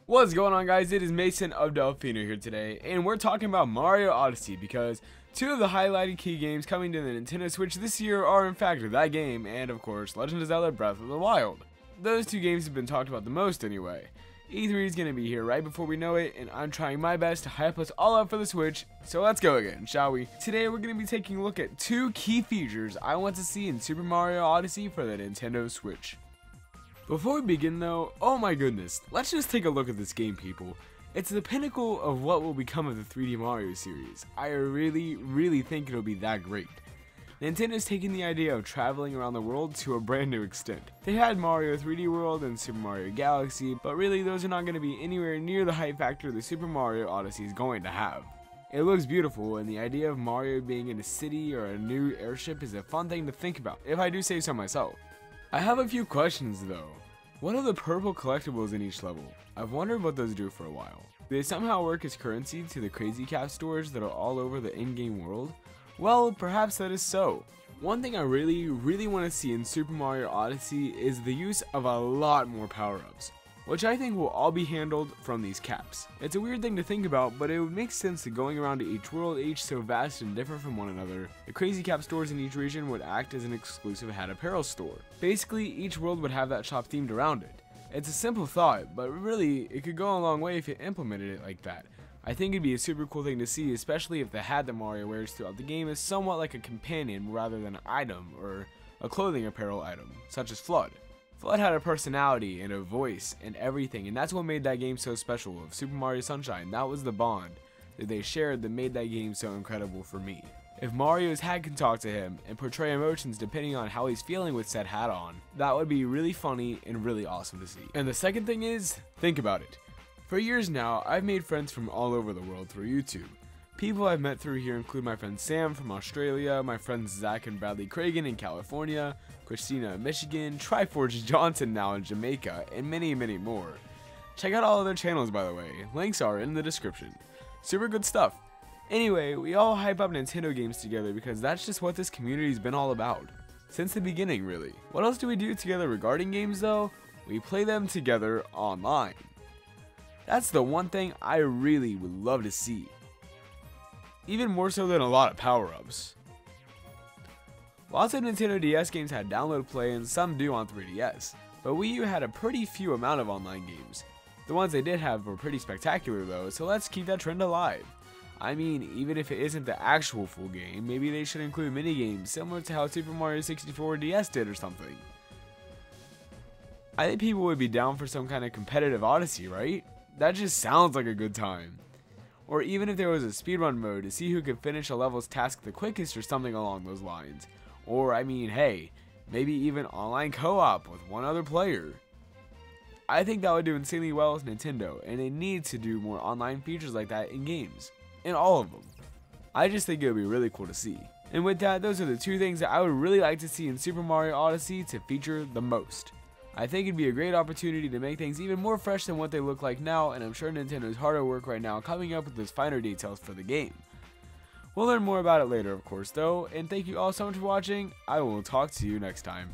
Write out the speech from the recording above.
What's going on, guys? It is Mason of Delfino here today, and we're talking about Mario Odyssey because two of the highlighted key games coming to the Nintendo Switch this year are in fact that game and of course Legend of Zelda Breath of the Wild. Those two games have been talked about the most anyway. E3 is going to be here right before we know it, and I'm trying my best to hype us all up for the Switch, so let's go again, shall we? Today we're going to be taking a look at two key features I want to see in Super Mario Odyssey for the Nintendo Switch. Before we begin though, oh my goodness, let's just take a look at this game, people. It's the pinnacle of what will become of the 3D Mario series. I really think it'll be that great. Nintendo's taking the idea of traveling around the world to a brand new extent. They had Mario 3D World and Super Mario Galaxy, but really those are not going to be anywhere near the hype factor the Super Mario Odyssey is going to have. It looks beautiful, and the idea of Mario being in a city or a new airship is a fun thing to think about, if I do say so myself. I have a few questions though. What are the purple collectibles in each level? I've wondered what those do for a while. Do they somehow work as currency to the Crazy Cap stores that are all over the in-game world? Well, perhaps that is so. One thing I really want to see in Super Mario Odyssey is the use of a lot more power-ups, which I think will all be handled from these caps. It's a weird thing to think about, but it would make sense that going around to each world, each so vast and different from one another, the Crazy Cap stores in each region would act as an exclusive hat apparel store. Basically, each world would have that shop themed around it. It's a simple thought, but really, it could go a long way if you implemented it like that. I think it'd be a super cool thing to see, especially if the hat that Mario wears throughout the game is somewhat like a companion rather than an item or a clothing apparel item, such as Flood. Flood had a personality and a voice and everything, and that's what made that game so special of Super Mario Sunshine. That was the bond that they shared that made that game so incredible for me. If Mario's hat can talk to him and portray emotions depending on how he's feeling with said hat on, that would be really funny and really awesome to see. And the second thing is, think about it. For years now, I've made friends from all over the world through YouTube. People I've met through here include my friend Sam from Australia, my friends Zach and Bradley Cragen in California, Christina in Michigan, Triforge Johnson now in Jamaica, and many more. Check out all of their channels, by the way. Links are in the description. Super good stuff. Anyway, we all hype up Nintendo games together because that's just what this community's been all about. Since the beginning, really. What else do we do together regarding games though? We play them together online. That's the one thing I really would love to see. Even more so than a lot of power-ups. Lots of Nintendo DS games had download play and some do on 3DS, but Wii U had a pretty few amount of online games. The ones they did have were pretty spectacular though, so let's keep that trend alive. I mean, even if it isn't the actual full game, maybe they should include mini-games similar to how Super Mario 64 DS did or something. I think people would be down for some kind of competitive Odyssey, right? That just sounds like a good time. Or even if there was a speedrun mode to see who could finish a level's task the quickest or something along those lines. Or I mean, hey, maybe even online co-op with one other player. I think that would do insanely well with Nintendo, and they need to do more online features like that in games. In all of them. I just think it would be really cool to see. And with that, those are the two things that I would really like to see in Super Mario Odyssey to feature the most. I think it'd be a great opportunity to make things even more fresh than what they look like now, and I'm sure Nintendo's hard at work right now coming up with those finer details for the game. We'll learn more about it later, of course, though, and thank you all so much for watching. I will talk to you next time.